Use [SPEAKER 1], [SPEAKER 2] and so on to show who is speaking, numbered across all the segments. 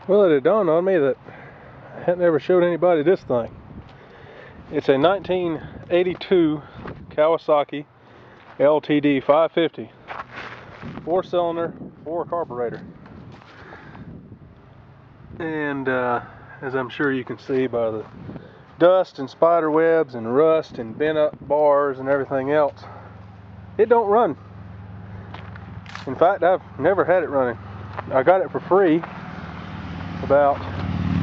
[SPEAKER 1] Well, it had dawned on me that I hadn't ever showed anybody this thing. It's a 1982 Kawasaki LTD 550, 4-cylinder, 4 carburetor. And as I'm sure you can see by the dust and spider webs and rust and bent up bars and everything else, it don't run. In fact, I've never had it running. I got it for free about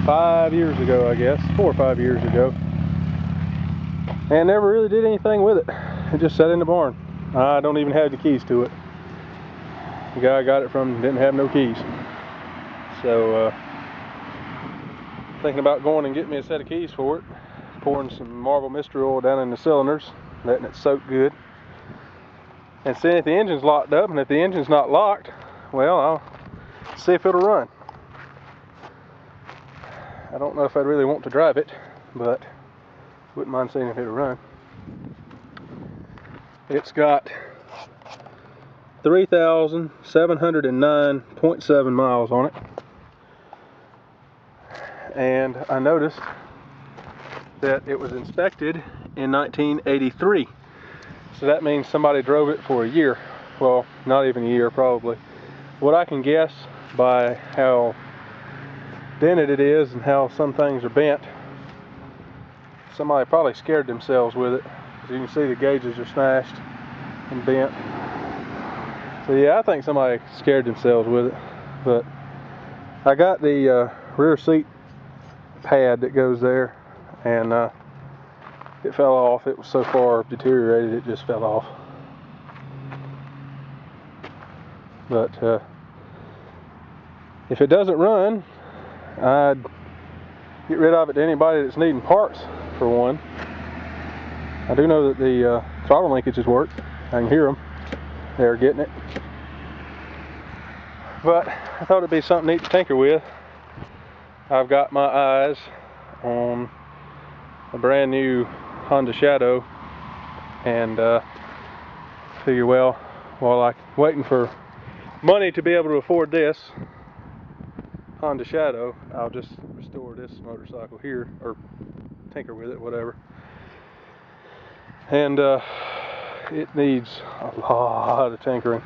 [SPEAKER 1] 5 years ago, I guess, 4 or 5 years ago, and never really did anything with it. It just sat in the barn. I don't even have the keys to it. The guy I got it from didn't have no keys. So thinking about going and getting me a set of keys for it, pouring some Marble Mystery Oil down in the cylinders, letting it soak good, and seeing if the engine's locked up. And if the engine's not locked, well, I'll see if it'll run. I don't know if I'd really want to drive it, but wouldn't mind seeing if it'll run. It's got 3,709.7 miles on it. And I noticed that it was inspected in 1983. So that means somebody drove it for a year. Well, not even a year, probably. What I can guess by how dented it is and how some things are bent, somebody probably scared themselves with it. As you can see, the gauges are smashed and bent. So yeah, I think somebody scared themselves with it. But I got the rear seat pad that goes there, and it fell off. It was so far deteriorated it just fell off. But if it doesn't run, I'd get rid of it to anybody that's needing parts for one. I do know that the throttle linkages work. I can hear them. They're getting it. But I thought it'd be something neat to tinker with. I've got my eyes on a brand new Honda Shadow, and figure, well, while I'm waiting for money to be able to afford this Honda Shadow, I'll just restore this motorcycle here, or tinker with it, whatever. And it needs a lot of tinkering.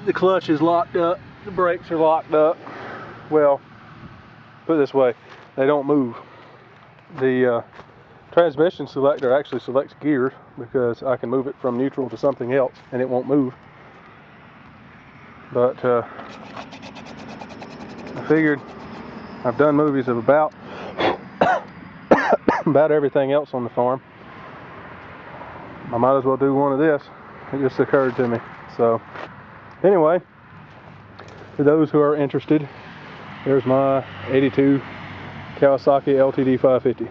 [SPEAKER 1] The clutch is locked up, the brakes are locked up. Well, put it this way, they don't move. The transmission selector actually selects gears, because I can move it from neutral to something else and it won't move. But I figured I've done movies of about everything else on the farm. I might as well do one of this. It just occurred to me. So anyway, for those who are interested, there's my 82 Kawasaki LTD 550.